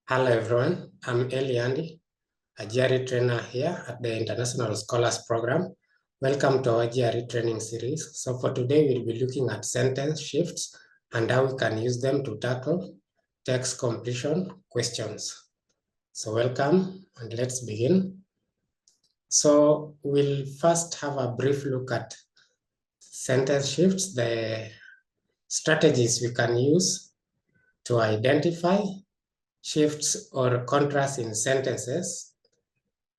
Hello everyone, I'm Eli, a GRE trainer here at the International Scholars Program. Welcome to our GRE training series. So for today, we'll be looking at sentence shifts and how we can use them to tackle text completion questions. So welcome and let's begin. So we'll first have a brief look at sentence shifts, the strategies we can use to identify shifts or contrasts in sentences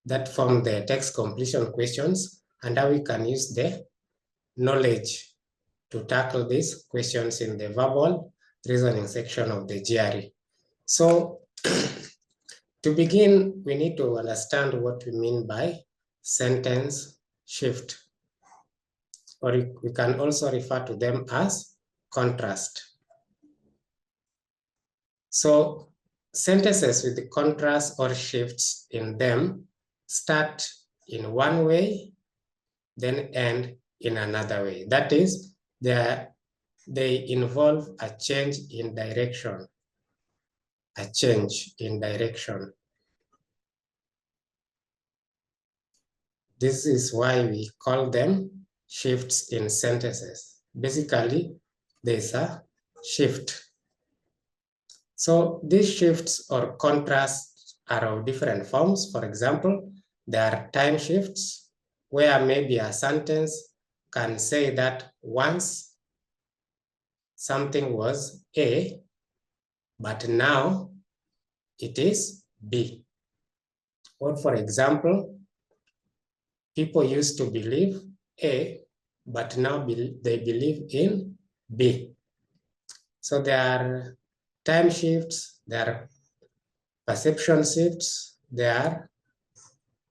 that form the text completion questions, and how we can use the knowledge to tackle these questions in the verbal reasoning section of the GRE. So to begin, we need to understand what we mean by sentence shift, or we can also refer to them as contrast. So sentences with the contrast or shifts in them start in one way, then end in another way. That is, they involve a change in direction. A change in direction. This is why we call them shifts in sentences. Basically, there's a shift. So these shifts or contrasts are of different forms. For example, there are time shifts where maybe a sentence can say that once something was A, but now it is B. Or for example, people used to believe A, but now they believe in B. So there are time shifts, there are perception shifts, there are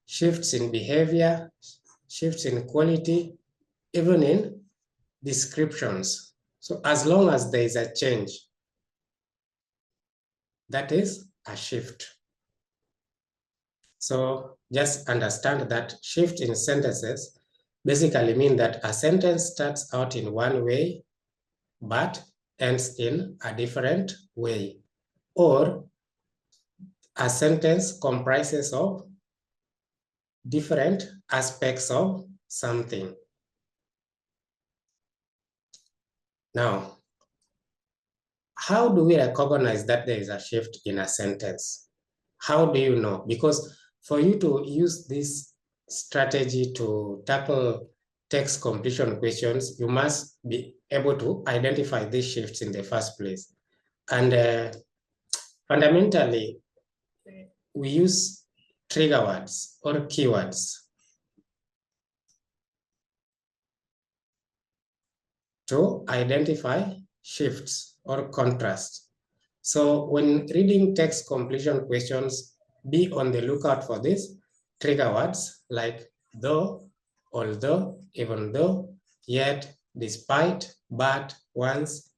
shifts in behavior, shifts in quality, even in descriptions. So as long as there is a change, that is a shift. So just understand that shift in sentences basically mean that a sentence starts out in one way, but ends in a different way. Or a sentence comprises of different aspects of something. Now, how do we recognize that there is a shift in a sentence? How do you know? Because for you to use this strategy to tackle text completion questions, you must be able to identify these shifts in the first place. And fundamentally, we use trigger words or keywords to identify shifts or contrasts. So when reading text completion questions, be on the lookout for these trigger words like though, although, even though, yet, despite, but, once,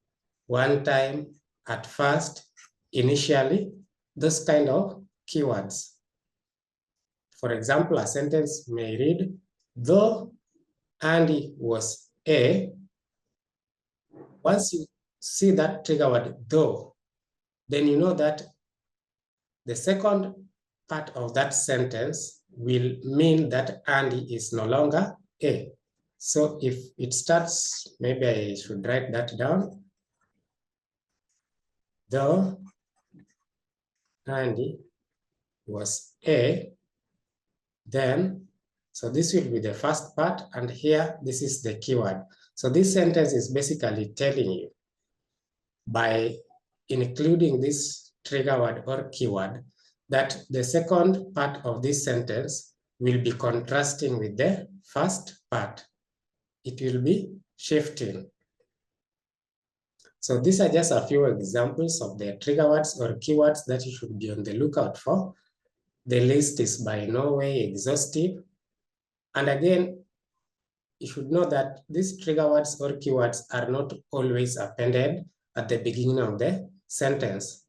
one time, at first, initially, those kind of keywords. For example, a sentence may read, though Andy was A. Once you see that trigger word though, then you know that the second part of that sentence will mean that Andy is no longer A. So if it starts, maybe I should write that down. Though Andy was A, then, so this will be the first part, and here, this is the keyword. So this sentence is basically telling you, by including this trigger word or keyword, that the second part of this sentence will be contrasting with the first part. It will be shifting. So these are just a few examples of the trigger words or keywords that you should be on the lookout for. The list is by no way exhaustive. And again, you should know that these trigger words or keywords are not always appended at the beginning of the sentence.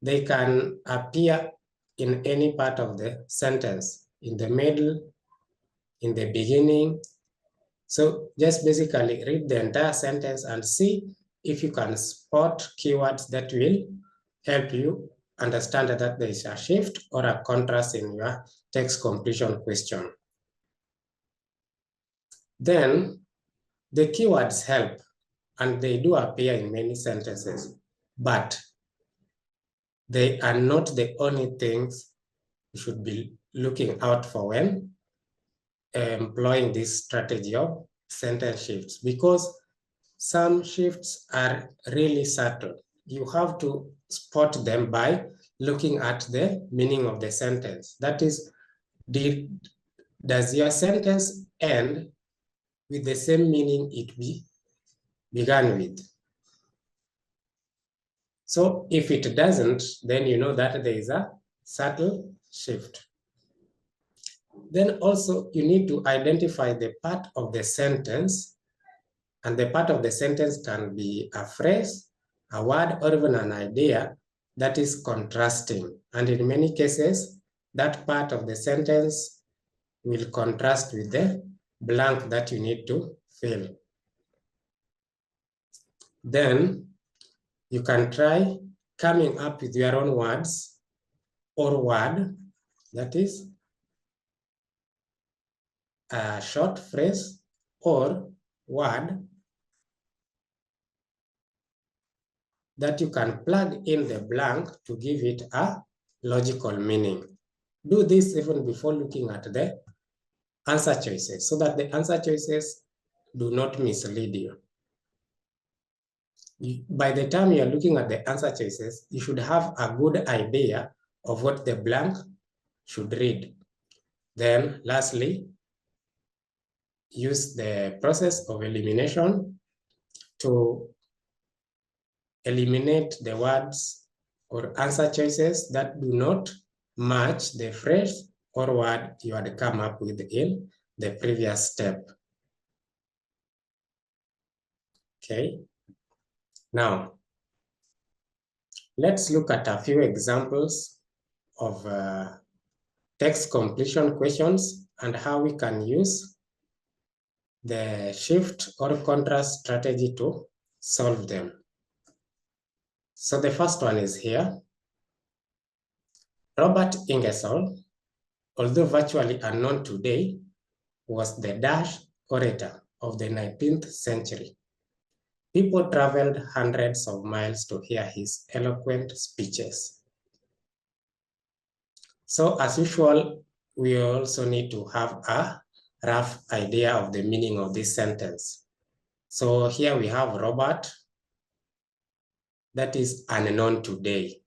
They can appear in any part of the sentence, in the middle, in the beginning. So just basically read the entire sentence and see if you can spot keywords that will help you understand that there is a shift or a contrast in your text completion question. Then the keywords help, and they do appear in many sentences, but they are not the only things you should be looking out for when employing this strategy of sentence shifts, because some shifts are really subtle. You have to spot them by looking at the meaning of the sentence. That is, does your sentence end with the same meaning it began with? So if it doesn't, then you know that there is a subtle shift. Then also you need to identify the part of the sentence, and the part of the sentence can be a phrase, a word, or even an idea that is contrasting. And in many cases, that part of the sentence will contrast with the blank that you need to fill. Then you can try coming up with your own words or word, that is a short phrase or word that you can plug in the blank to give it a logical meaning. Do this even before looking at the answer choices, so that the answer choices do not mislead you. By the time you're looking at the answer choices, you should have a good idea of what the blank should read. Then lastly, use the process of elimination to eliminate the words or answer choices that do not match the phrase or word you had come up with in the previous step. Okay. Now, let's look at a few examples of text completion questions and how we can use the shift or contrast strategy to solve them. So the first one is here. Robert Ingersoll, although virtually unknown today, was the Dutch orator of the 19th century. People traveled hundreds of miles to hear his eloquent speeches. So as usual, we also need to have a rough idea of the meaning of this sentence. So here we have Robert, that is unknown today.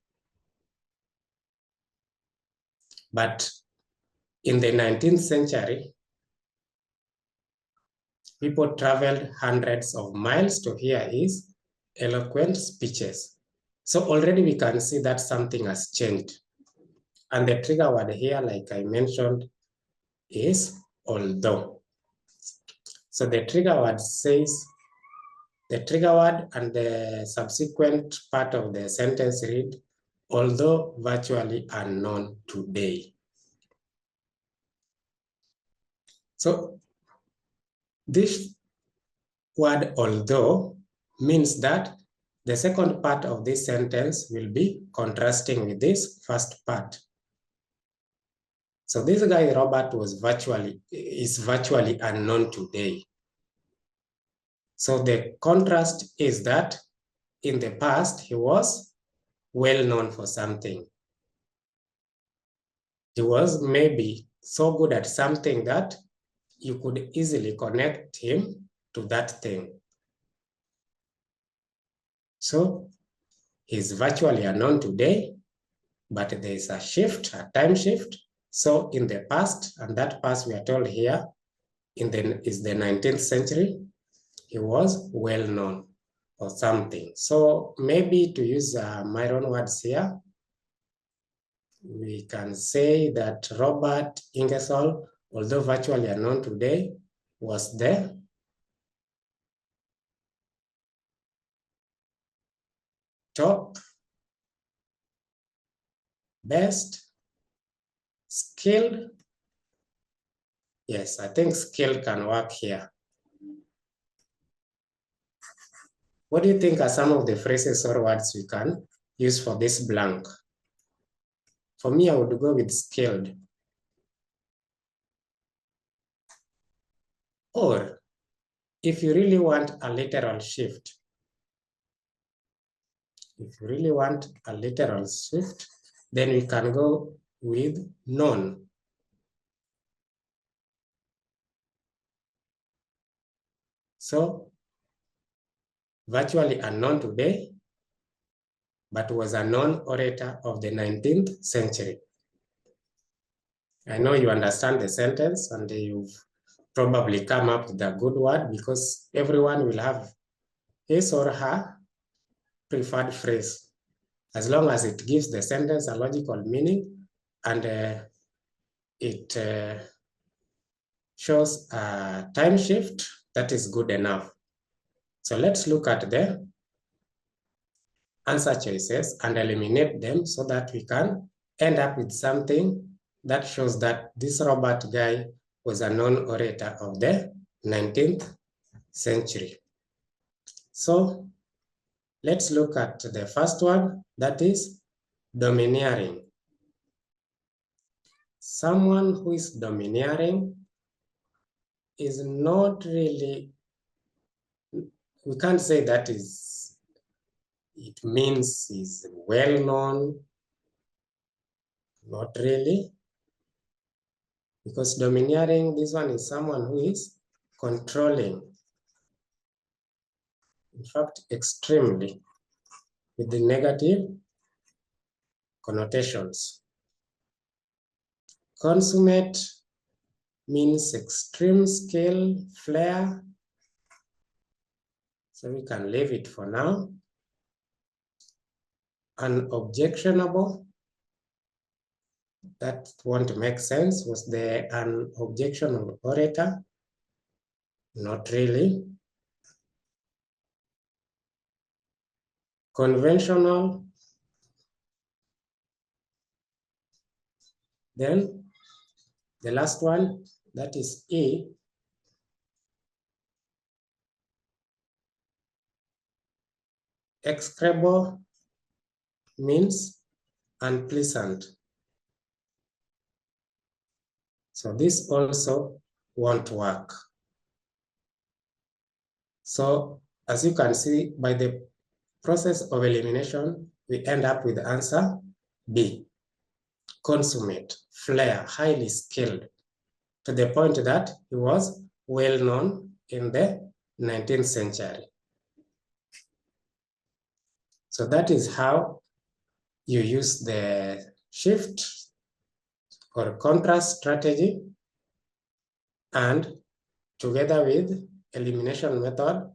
But in the 19th century, people traveled hundreds of miles to hear his eloquent speeches. So already we can see that something has changed. And the trigger word here, like I mentioned, is although. So the trigger word says, the trigger word and the subsequent part of the sentence read, although virtually unknown today. So this word although means that the second part of this sentence will be contrasting with this first part. So this guy, Robert, is virtually unknown today. So the contrast is that in the past, he was well known for something. He was maybe so good at something that you could easily connect him to that thing. So he's virtually unknown today, but there is a shift, a time shift. So in the past, and that past we are told here is the 19th century, he was well known for something. So maybe to use my own words here, we can say that Robert Ingersoll, although virtually unknown today, was the top, best, skilled. Yes, I think skilled can work here. What do you think are some of the phrases or words we can use for this blank? For me, I would go with skilled. Or if you really want a literal shift, then we can go with known. So virtually unknown today, but was a known orator of the 19th century. I know you understand the sentence and you've probably come up with a good word, because everyone will have his or her preferred phrase, as long as it gives the sentence a logical meaning and it shows a time shift. That is good enough. So let's look at the answer choices and eliminate them so that we can end up with something that shows that this Robert guy was a known orator of the 19th century. So let's look at the first one, that is domineering. Someone who is domineering is not really, we can't say that it means he's well known, not really. Because domineering, this one is someone who is controlling, in fact, extremely, with the negative connotations. Consummate means extreme scale, flair. So we can leave it for now. Unobjectionable, that won't make sense. Was there an objectionable orator? Not really. Conventional. Then the last one, that is E. Execrable means unpleasant. So this also won't work. So as you can see, by the process of elimination, we end up with the answer B. Consummate, flair, highly skilled, to the point that he was well known in the 19th century. So that is how you use the shift or contrast strategy, and together with elimination method,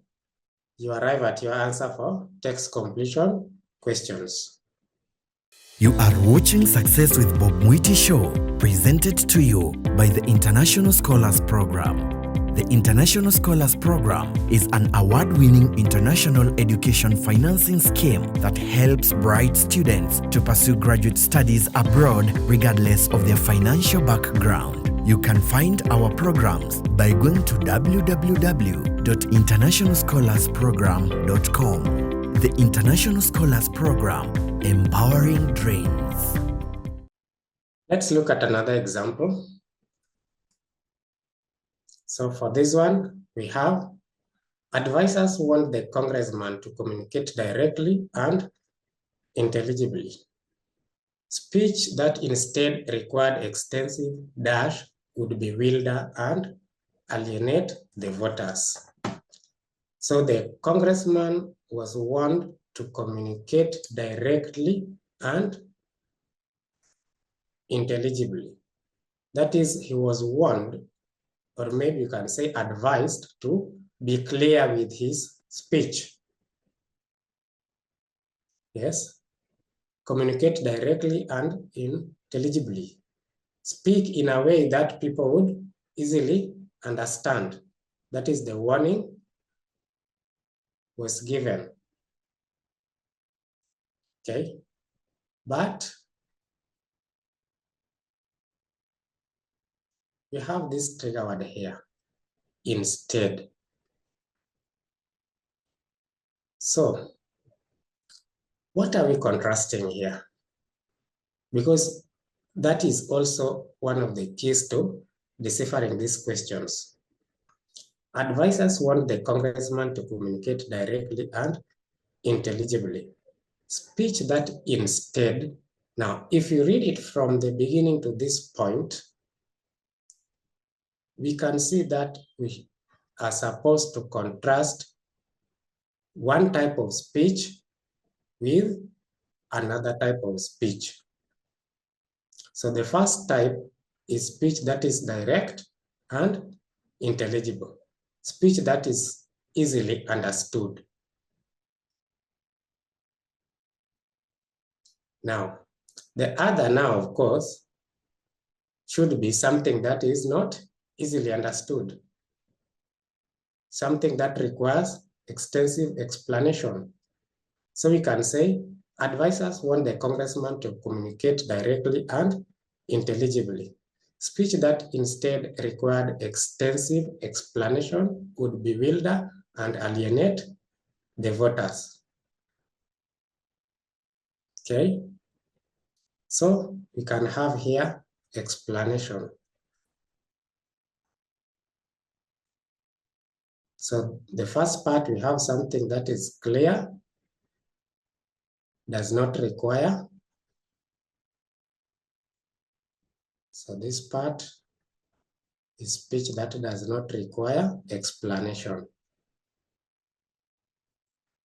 you arrive at your answer for text completion questions. You are watching Success with Bob Mwiti Show, presented to you by the International Scholars Program. The International Scholars Program is an award-winning international education financing scheme that helps bright students to pursue graduate studies abroad regardless of their financial background. You can find our programs by going to www.internationalscholarsprogram.com. The International Scholars Program, empowering dreams. Let's look at another example. So for this one, we have advisors want the congressman to communicate directly and intelligibly. Speech that instead required extensive dash would bewilder and alienate the voters. So the congressman was warned to communicate directly and intelligibly. That is, he was warned, or maybe you can say advised, to be clear with his speech. Yes, communicate directly and intelligibly. Speak in a way that people would easily understand. That is, the warning was given. Okay, but we have this trigger word here, instead. So what are we contrasting here? Because that is also one of the keys to deciphering these questions. Advisors want the congressman to communicate directly and intelligibly. Speech that instead, now if you read it from the beginning to this point, we can see that we are supposed to contrast one type of speech with another type of speech. So the first type is speech that is direct and intelligible, speech that is easily understood. Now, the other now, of course, should be something that is not easily understood, something that requires extensive explanation. So we can say, advisors want the congressman to communicate directly and intelligibly. Speech that instead required extensive explanation would bewilder and alienate the voters. Okay, so we can have here explanation. So the first part, we have something that is clear, does not require. So this part is speech that does not require explanation.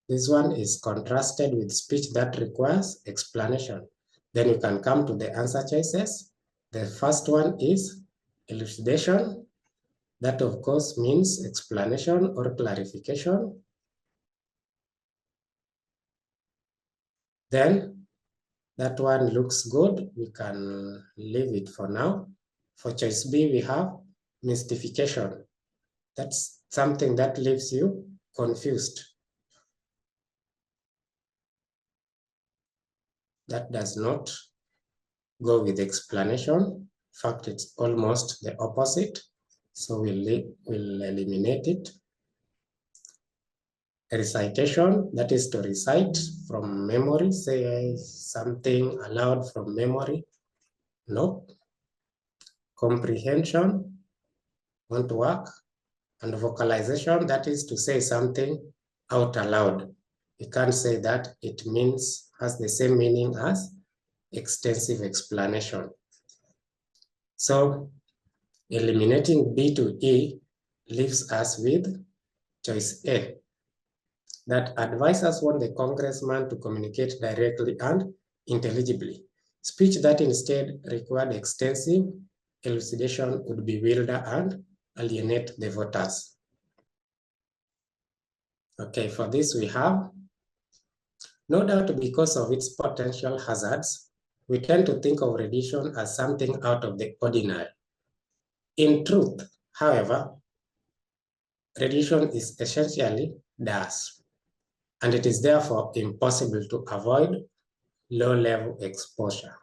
This one is contrasted with speech that requires explanation. Then you can come to the answer choices. The first one is elucidation. That of course means explanation or clarification. Then that one looks good. We can leave it for now. For choice B, we have mystification. That's something that leaves you confused. That does not go with explanation. In fact, it's almost the opposite. So we'll eliminate it. A recitation, that is to recite from memory, say something aloud from memory. No. Comprehension, won't work. And vocalization, that is to say something out aloud. You can't say that it means, has the same meaning as extensive explanation. So eliminating B to E leaves us with choice A, that advisors want the congressman to communicate directly and intelligibly. Speech that instead required extensive elucidation would bewilder and alienate the voters. Okay, for this we have, no doubt because of its potential hazards, we tend to think of redition as something out of the ordinary. In truth, however, redition is essentially DAS, and it is therefore impossible to avoid low-level exposure.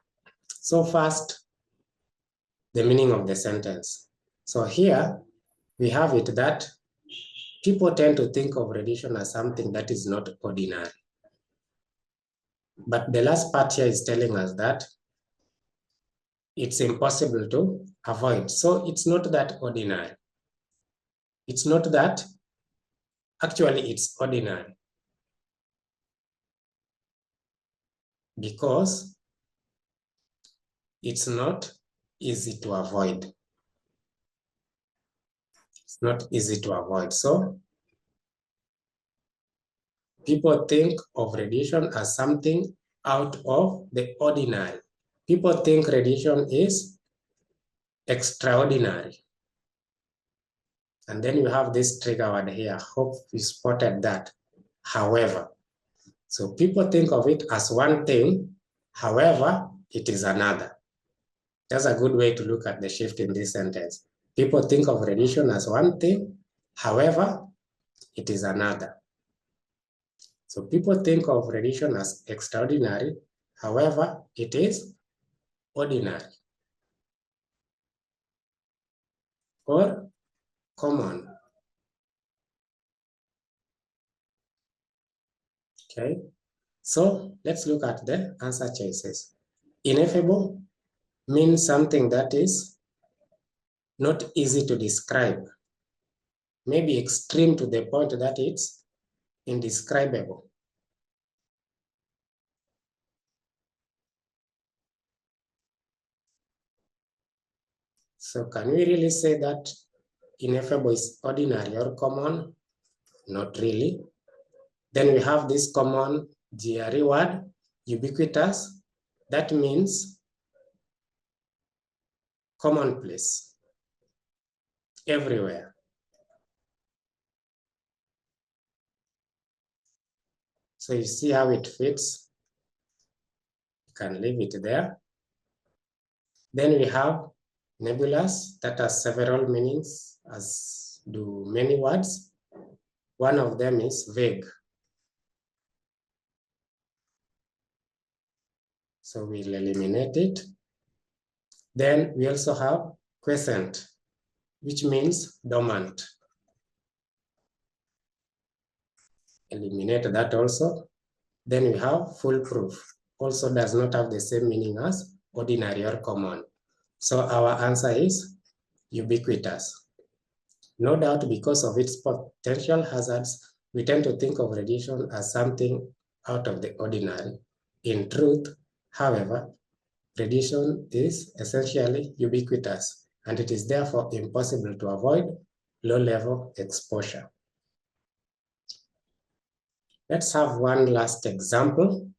So first, the meaning of the sentence. So here, we have it that people tend to think of redition as something that is not ordinary. But the last part here is telling us that it's impossible to avoid. So it's not that ordinary. It's not that, actually it's ordinary. Because it's not easy to avoid. It's not easy to avoid. So people think of redition as something out of the ordinary. People think redition is extraordinary. And then you have this trigger word here. Hope you spotted that. However. So people think of it as one thing. However, it is another. That's a good way to look at the shift in this sentence. People think of redition as one thing. However, it is another. So people think of redition as extraordinary. However, it is ordinary or common. Okay, so let's look at the answer choices. Ineffable, means something that is not easy to describe, maybe extreme to the point that it's indescribable. So can we really say that ineffable is ordinary or common? Not really. Then we have this common GRE word, ubiquitous. That means commonplace, everywhere. So you see how it fits. You can leave it there. Then we have nebulous, that has several meanings, as do many words. One of them is vague. So we'll eliminate it. Then we also have quiescent, which means dormant. Eliminate that also. Then we have foolproof, also does not have the same meaning as ordinary or common. So our answer is ubiquitous. No doubt, because of its potential hazards, we tend to think of radiation as something out of the ordinary. In truth, however, radiation is essentially ubiquitous, and it is therefore impossible to avoid low-level exposure. Let's have one last example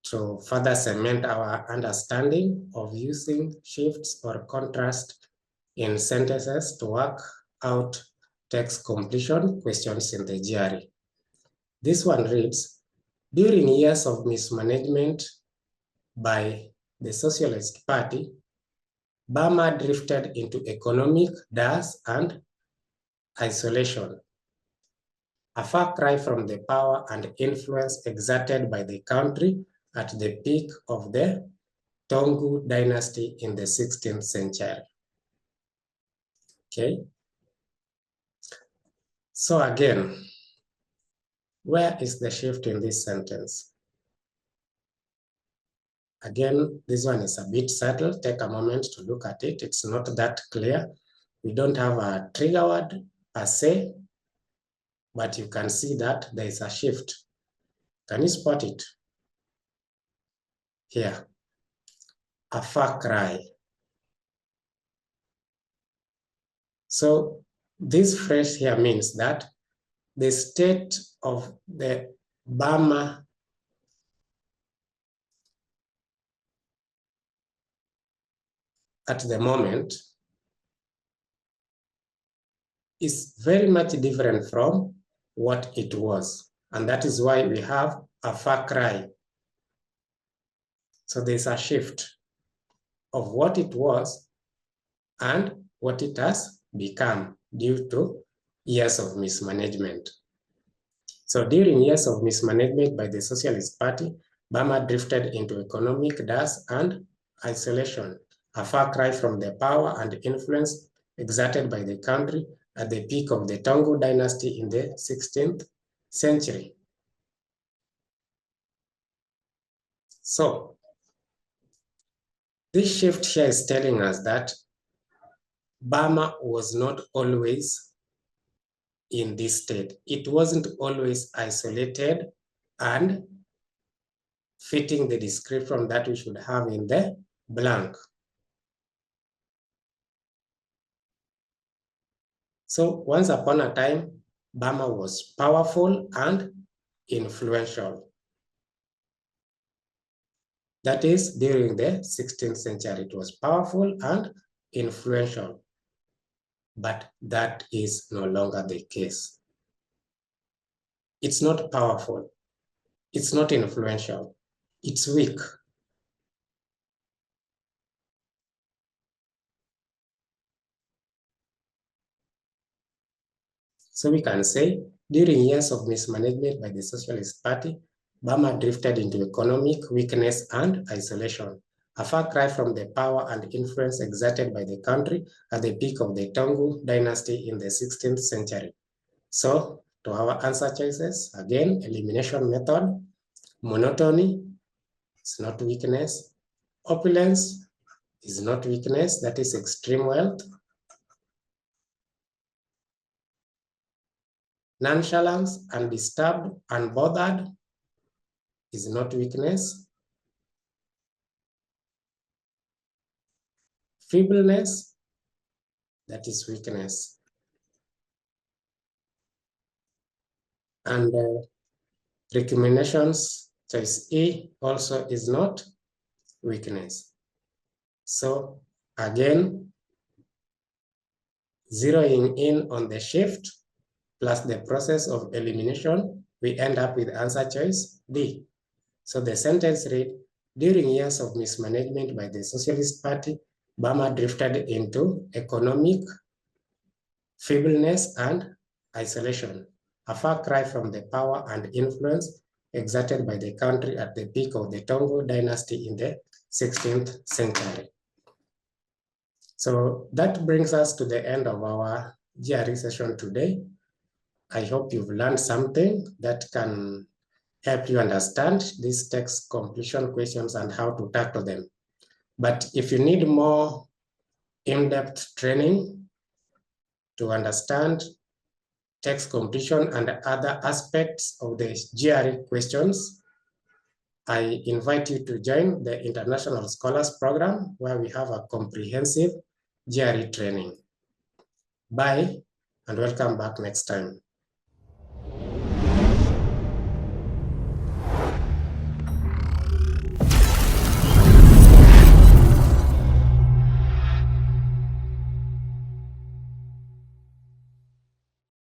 to further cement our understanding of using shifts or contrast in sentences to work out text completion questions in the GRE. This one reads, during years of mismanagement by the Socialist Party, Burma drifted into economic dearth and isolation, a far cry from the power and influence exerted by the country at the peak of the Tongu dynasty in the 16th century. Okay. So again, where is the shift in this sentence? Again, this one is a bit subtle. Take a moment to look at it. It's not that clear. We don't have a trigger word per se, but you can see that there is a shift. Can you spot it? Here, a far cry. So this phrase here means that the state of the Burma at the moment is very much different from what it was. And that is why we have a far cry. So there's a shift of what it was and what it has become due to years of mismanagement. So during years of mismanagement by the Socialist Party, Burma drifted into economic dearth and isolation, a far cry from the power and influence exerted by the country at the peak of the Tongu dynasty in the 16th century. So this shift here is telling us that Burma was not always in this state. It wasn't always isolated and fitting the description that we should have in the blank. So once upon a time, Burma was powerful and influential. That is, during the 16th century, it was powerful and influential. But that is no longer the case. It's not powerful. It's not influential. It's weak. So we can say, during years of mismanagement by the Socialist Party, Burma drifted into economic weakness and isolation, a far cry from the power and influence exerted by the country at the peak of the Tongu dynasty in the 16th century. So, to our answer choices, again, elimination method, monotony, it's not weakness, opulence, is not weakness, that is extreme wealth. Nonchalance, undisturbed, unbothered is not weakness. Feebleness, that is weakness. And recriminations, choice E, also is not weakness. So again, zeroing in on the shift plus the process of elimination, we end up with answer choice D. So the sentence read, during years of mismanagement by the Socialist Party, Burma drifted into economic feebleness and isolation, a far cry from the power and influence exerted by the country at the peak of the Tongo dynasty in the 16th century. So that brings us to the end of our GRE session today. I hope you've learned something that can help you understand these text completion questions and how to tackle them. But if you need more in-depth training to understand text completion and other aspects of the GRE questions, I invite you to join the International Scholars Program, where we have a comprehensive GRE training. Bye, and welcome back next time.